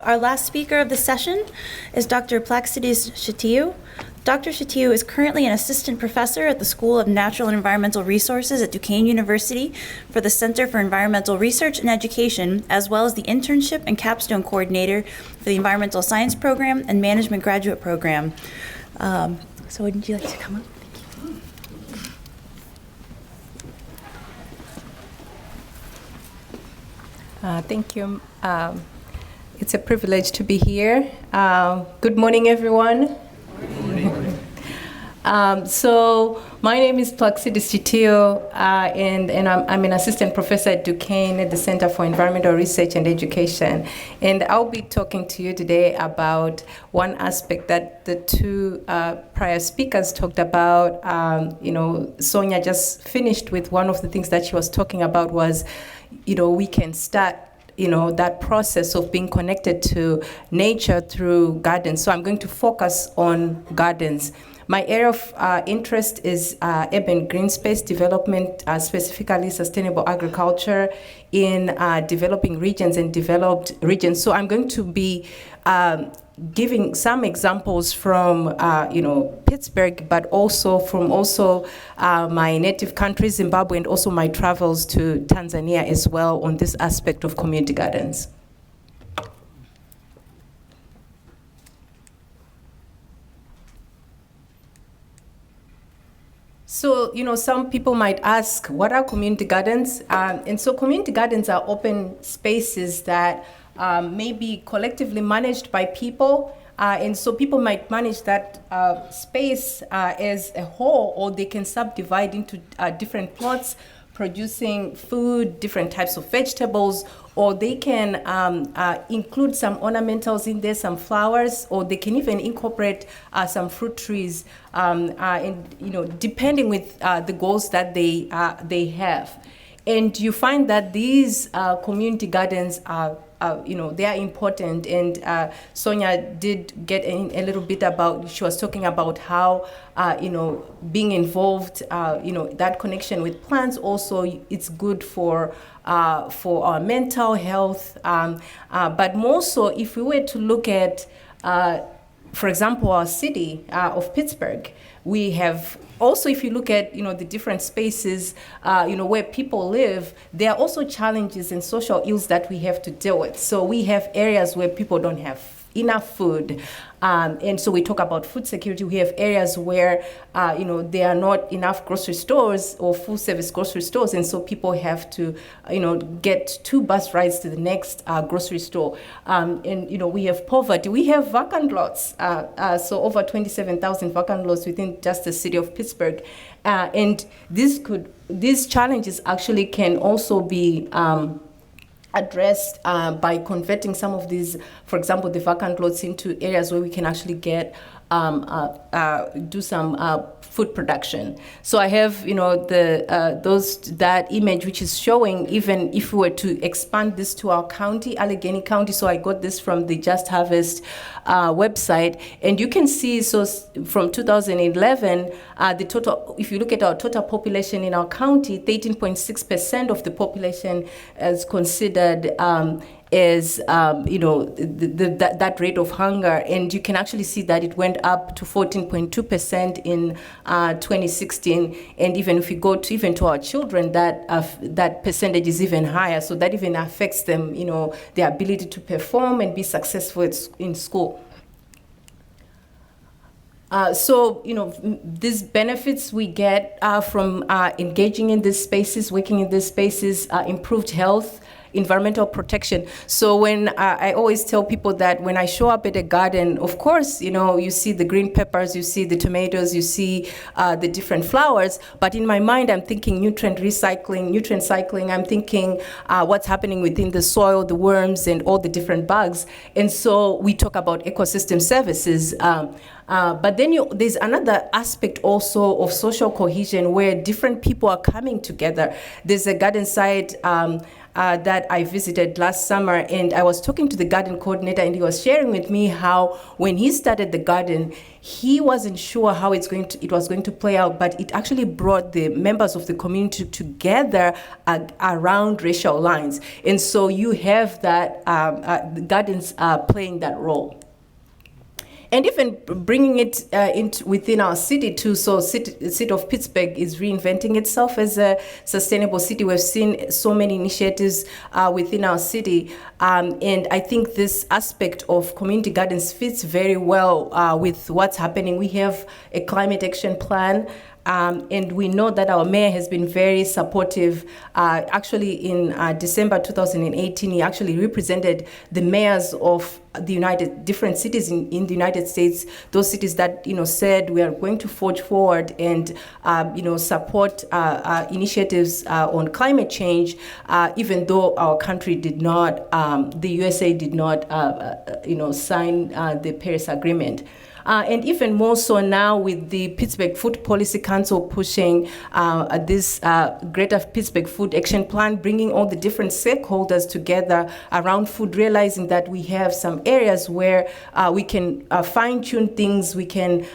Our last speaker of the session is Dr. Plaxedes Chitiyo. Dr. Chitiyo is currently an assistant professor at the School of Natural and Environmental Resources at Duquesne University for the Center for Environmental Research and Education, as well as the internship and capstone coordinator for the Environmental Science Program and Management Graduate Program. So would you like to come up? Thank you. It's a privilege to be here. Good morning, everyone. So my name is Plaxedes T, and I'm an assistant professor at Duquesne at the Center for Environmental Research and Education. And I'll be talking to you today about one aspect that the two prior speakers talked about. Sonia just finished with one of the things that she was talking about was, we can start that process of being connected to nature through gardens. So I'm going to focus on gardens. My area of interest is urban green space development, specifically sustainable agriculture in developing regions and developed regions. So I'm going to be giving some examples from Pittsburgh, but also from my native country, Zimbabwe, and also my travels to Tanzania as well on this aspect of community gardens. So, some people might ask, what are community gardens? And so community gardens are open spaces that may be collectively managed by people. And so people might manage that space as a whole, or they can subdivide into different plots, producing food, different types of vegetables, or they can include some ornamentals in there, some flowers, or they can even incorporate some fruit trees, and depending with the goals that they have. And you find that these community gardens are they are important. And Sonia did get in a little bit about, she was talking about how, being involved, that connection with plants also, it's good for our mental health. But more so, if we were to look at, for example, our city of Pittsburgh, we have also, if you look at the different spaces where people live, there are also challenges and social ills that we have to deal with. So we have areas where people don't have enough food, and so we talk about food security. We have areas where there are not enough grocery stores or full service grocery stores, and so people have to get 2 bus rides to the next grocery store. And we have poverty. We have vacant lots, so over 27,000 vacant lots within just the city of Pittsburgh, and these challenges actually can also be addressed by converting some of these, for example, the vacant lots into areas where we can actually get do some food production. So I have that image which is showing, even if we were to expand this to our county, Allegheny County. So I got this from the Just Harvest website, and you can see, so from 2011, the total, if you look at our total population in our county, 13.6% of the population is considered is that rate of hunger, and you can actually see that it went up to 14.2% in 2016, and even if we go to our children, that percentage is even higher. So that even affects them, their ability to perform and be successful in school. So these benefits we get from engaging in these spaces, working in these spaces, improved health, environmental protection. So when I always tell people that when I show up at a garden, of course, you see the green peppers, you see the tomatoes, you see the different flowers, but in my mind, I'm thinking nutrient cycling, I'm thinking what's happening within the soil, the worms, and all the different bugs. And so we talk about ecosystem services. But then there's another aspect also of social cohesion where different people are coming together. There's a garden site that I visited last summer, and I was talking to the garden coordinator, and he was sharing with me how when he started the garden, he wasn't sure how it was going to play out, but it actually brought the members of the community together around racial lines. And so you have that the gardens playing that role. And even bringing it within our city too. So the city of Pittsburgh is reinventing itself as a sustainable city. We've seen so many initiatives within our city. And I think this aspect of community gardens fits very well with what's happening. We have a climate action plan. And we know that our mayor has been very supportive. Actually, in December 2018, he actually represented the mayors of the different cities in the United States, those cities that said we are going to forge forward and support initiatives on climate change, even though our country did not, the USA did not, sign the Paris Agreement. And even more so now with the Pittsburgh Food Policy Council pushing this Greater Pittsburgh Food Action Plan, bringing all the different stakeholders together around food, realizing that we have some areas where we can fine-tune things, we can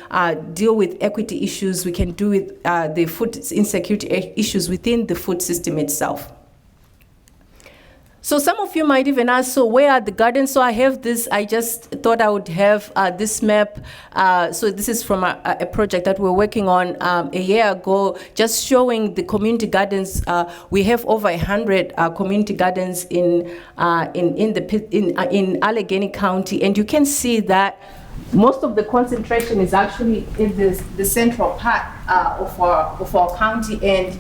deal with equity issues, we can do with the food insecurity issues within the food system itself. So some of you might even ask, so where are the gardens? So I have this, I just thought I would have this map. So this is from a project that we're working on a year ago, just showing the community gardens. We have over 100 community gardens in Allegheny County, and you can see that most of the concentration is actually in the central part of our county, and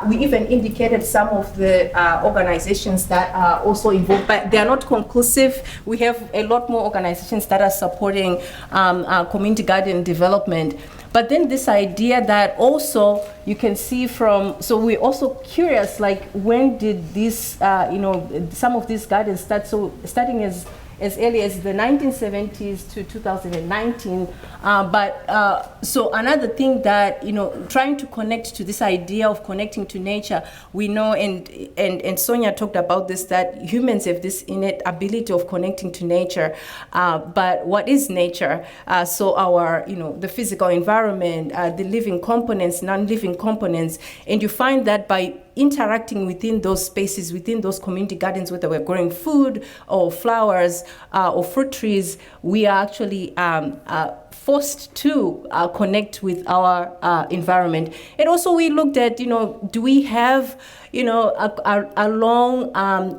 we even indicated some of the organizations that are also involved, but they are not conclusive. We have a lot more organizations that are supporting community garden development. But then this idea that also you can see from, so we're also curious, like when did this, some of these gardens start? So starting as early as the 1970s to 2019. So another thing that, trying to connect to this idea of connecting to nature, we know, and Sonia talked about this, that humans have this innate ability of connecting to nature. But what is nature? So our, the physical environment, the living components, non-living components, and you find that by interacting within those spaces, within those community gardens, whether we're growing food or flowers or fruit trees, we are actually forced to connect with our environment. And also we looked at, do we have, along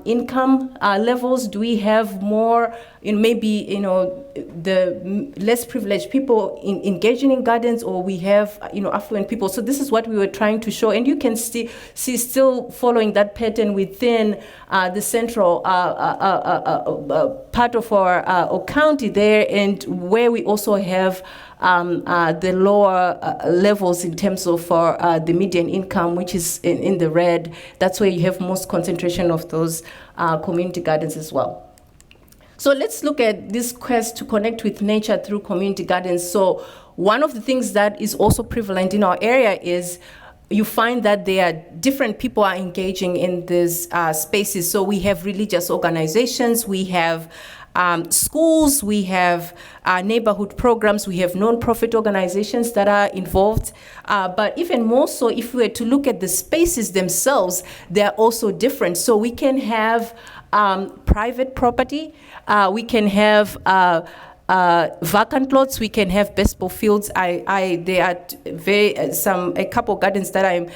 income levels, do we have more, maybe, the less privileged people engaging in gardens, or we have, affluent people. So this is what we were trying to show. And you can see still following that pattern within the central part of our county there, and where we also have the lower levels in terms of the median income, which is in the red. That's where you have most concentration of those community gardens as well. So let's look at this quest to connect with nature through community gardens. So one of the things that is also prevalent in our area is you find that there are different people are engaging in these spaces. So we have religious organizations, we have schools, we have neighborhood programs, we have non-profit organizations that are involved. But even more so, if we were to look at the spaces themselves, they're also different. So we can have private property, we can have vacant lots, we can have baseball fields. There are a couple gardens that I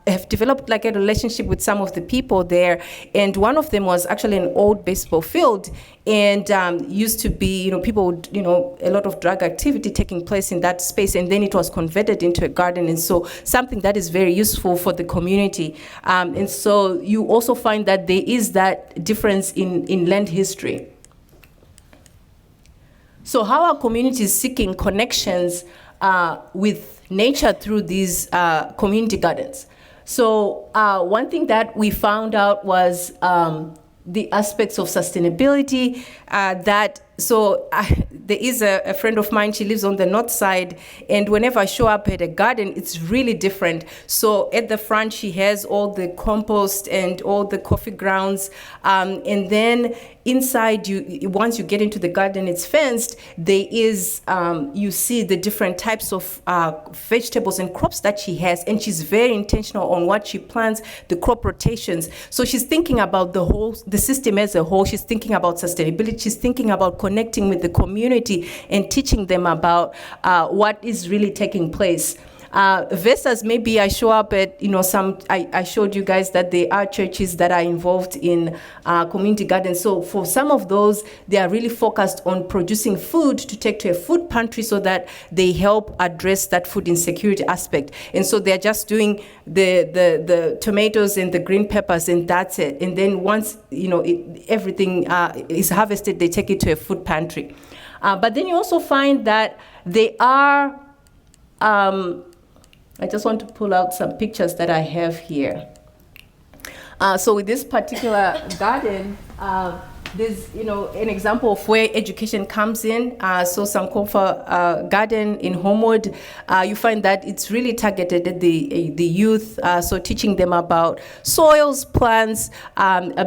have developed like a relationship with some of the people there, and one of them was actually an old baseball field, and used to be, people would, a lot of drug activity taking place in that space, and then it was converted into a garden, and so something that is very useful for the community. And so you also find that there is that difference in land history. So how are communities seeking connections with nature through these community gardens? So one thing that we found out was the aspects of sustainability, that there is a friend of mine, she lives on the north side, and whenever I show up at a garden, it's really different. So at the front, she has all the compost and all the coffee grounds, and then inside, once you get into the garden, it's fenced. There is, you see the different types of vegetables and crops that she has, and she's very intentional on what she plants, the crop rotations. So she's thinking about the system as a whole. She's thinking about sustainability. She's thinking about connecting with the community and teaching them about what is really taking place. Versus maybe I show up at, I showed you guys that there are churches that are involved in community gardens. So for some of those, they are really focused on producing food to take to a food pantry so that they help address that food insecurity aspect. And so they're just doing the tomatoes and the green peppers, and that's it. And then once, everything is harvested, they take it to a food pantry. But then you also find that they are, I just want to pull out some pictures that I have here. So with this particular garden, there's an example of where education comes in. So Sankofa garden in Homewood, you find that it's really targeted at the youth. So teaching them about soils, plants,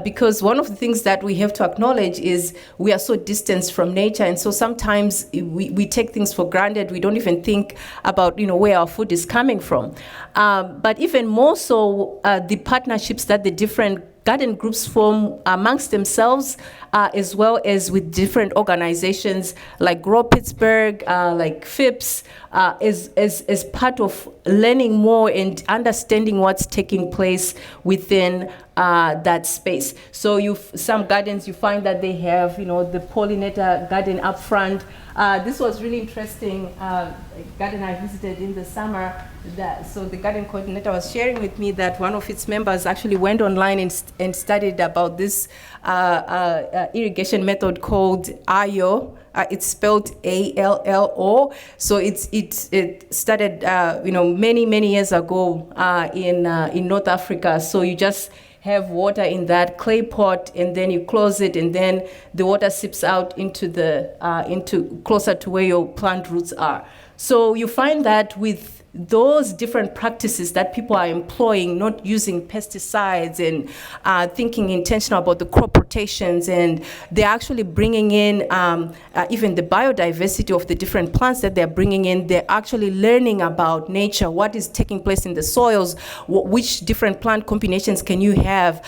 because one of the things that we have to acknowledge is we are so distanced from nature, and so sometimes we take things for granted. We don't even think about where our food is coming from. But even more so, the partnerships that the different garden groups form amongst themselves, as well as with different organizations like Grow Pittsburgh, like FIPS, as part of learning more and understanding what's taking place within that space. So some gardens, you find that they have, the pollinator garden up front. This was really interesting, garden I visited in the summer. So the garden coordinator was sharing with me that one of its members actually went online and studied about this irrigation method called ALLO. It's spelled ALLO. So it started many years ago in North Africa. So you just have water in that clay pot, and then you close it, and then the water seeps out into closer to where your plant roots are. So you find that with those different practices that people are employing, not using pesticides and thinking intentional about the crop rotations, and they're actually bringing in even the biodiversity of the different plants that they're bringing in. They're actually learning about nature, what is taking place in the soils, which different plant combinations can you have,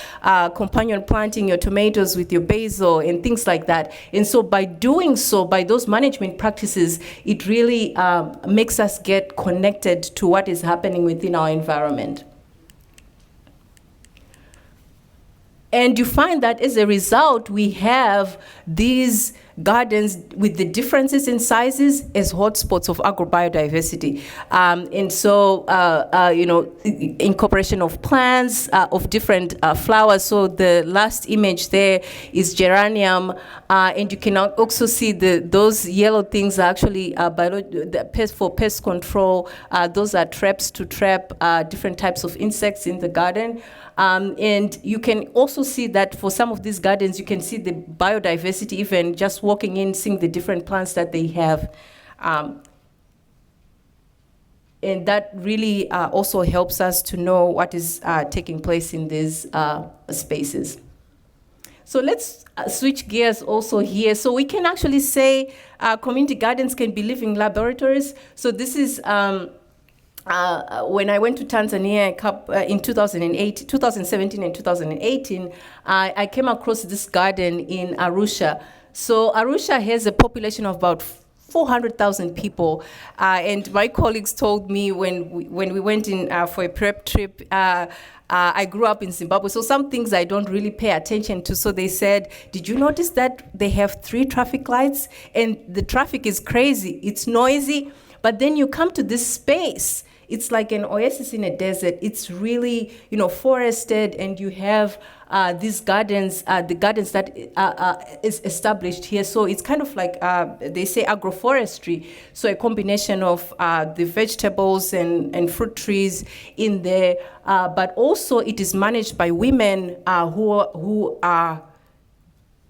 companion planting your tomatoes with your basil and things like that. And so by doing so, by those management practices, it really makes us get connected to what is happening within our environment. And you find that as a result, we have these gardens with the differences in sizes as hotspots of agrobiodiversity. And so, incorporation of plants, of different flowers. So the last image there is geranium, and you can also see those yellow things are actually for pest control. Those are traps to trap different types of insects in the garden. And you can also see that for some of these gardens, you can see the biodiversity even just walking in, seeing the different plants that they have. And that really also helps us to know what is taking place in these spaces. So let's switch gears also here. So we can actually say community gardens can be living laboratories. So this is when I went to Tanzania in 2017 and 2018, I came across this garden in Arusha. So Arusha has a population of about 400,000 people. And my colleagues told me when we went in for a prep trip, I grew up in Zimbabwe, so some things I don't really pay attention to. So they said, did you notice that they have 3 traffic lights? And the traffic is crazy. It's noisy. But then you come to this space. It's like an oasis in a desert. It's really, forested, and you have these gardens, the gardens that is established here. So it's kind of like, they say agroforestry. So a combination of the vegetables and fruit trees in there. But also it is managed by women who are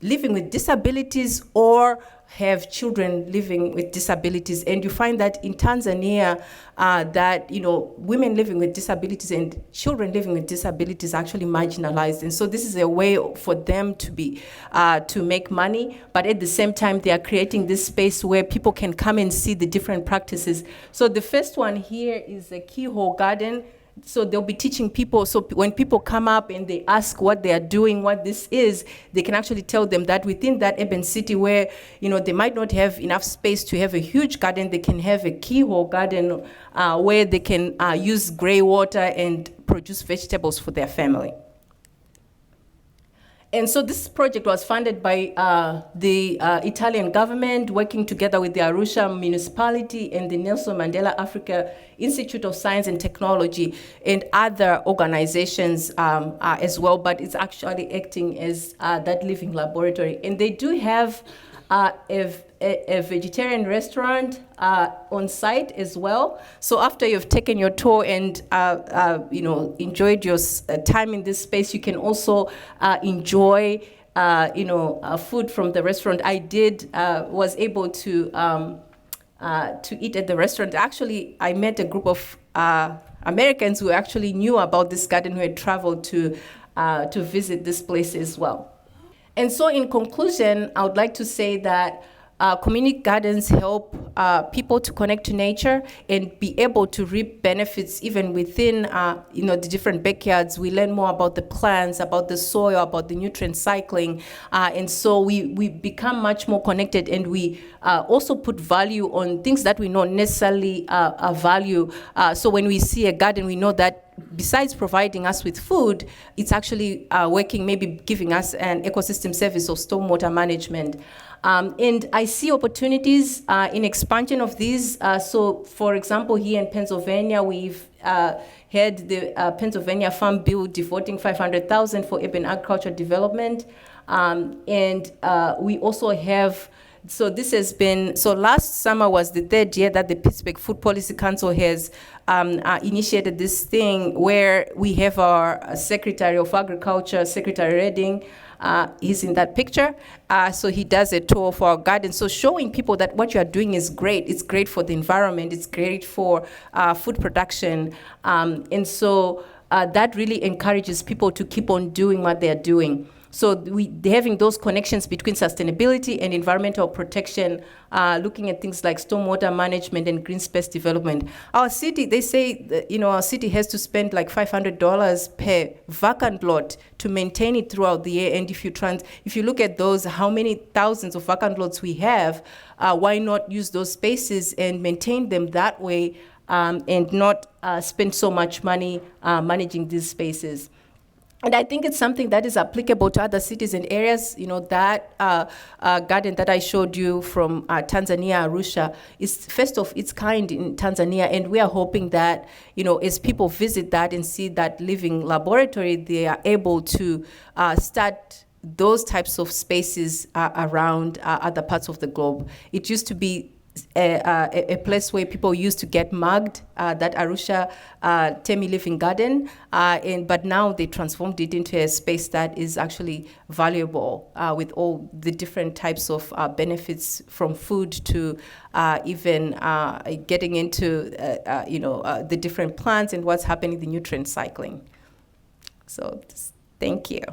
living with disabilities or have children living with disabilities. And you find that in Tanzania, that women living with disabilities and children living with disabilities are actually marginalized. And so this is a way for them to be to make money, but at the same time they are creating this space where people can come and see the different practices. So the first one here is a keyhole garden. So they'll be teaching people. So when people come up and they ask what they are doing, what this is, they can actually tell them that within that urban city where, they might not have enough space to have a huge garden, they can have a keyhole garden where they can use gray water and produce vegetables for their family. And so this project was funded by the Italian government, working together with the Arusha municipality and the Nelson Mandela Africa Institute of Science and Technology and other organizations as well, but it's actually acting as that living laboratory. And they do have a vegetarian restaurant on site as well. So after you've taken your tour and enjoyed your time in this space, you can also enjoy food from the restaurant. I was able to eat at the restaurant. Actually, I met a group of Americans who actually knew about this garden, who had traveled to visit this place as well. And so in conclusion, I would like to say that community gardens help people to connect to nature and be able to reap benefits even within the different backyards. We learn more about the plants, about the soil, about the nutrient cycling. And so we become much more connected, and we also put value on things that we not necessarily value. So when we see a garden, we know that besides providing us with food, it's actually working, maybe giving us an ecosystem service of stormwater management. And I see opportunities in expansion of these. So, for example, here in Pennsylvania, we've had the Pennsylvania Farm Bill devoting $500,000 for urban agriculture development. And we also have, so this has been, so last summer was the third year that the Pittsburgh Food Policy Council has initiated this thing where we have our Secretary of Agriculture, Secretary Redding. He's in that picture. So he does a tour of our garden. So showing people that what you are doing is great. It's great for the environment. It's great for food production. And so that really encourages people to keep on doing what they're doing. So having those connections between sustainability and environmental protection, looking at things like stormwater management and green space development. Our city, they say that, our city has to spend like $500 per vacant lot to maintain it throughout the year. And if you look at those, how many thousands of vacant lots we have, why not use those spaces and maintain them that way and not spend so much money managing these spaces? And I think it's something that is applicable to other cities and areas. That garden that I showed you from Tanzania, Arusha, is first of its kind in Tanzania. And we are hoping that, as people visit that and see that living laboratory, they are able to start those types of spaces around other parts of the globe. It used to be a place where people used to get mugged, that Arusha Temi Living Garden, but now they transformed it into a space that is actually valuable with all the different types of benefits, from food to even getting into the different plants and what's happening, the nutrient cycling. So thank you.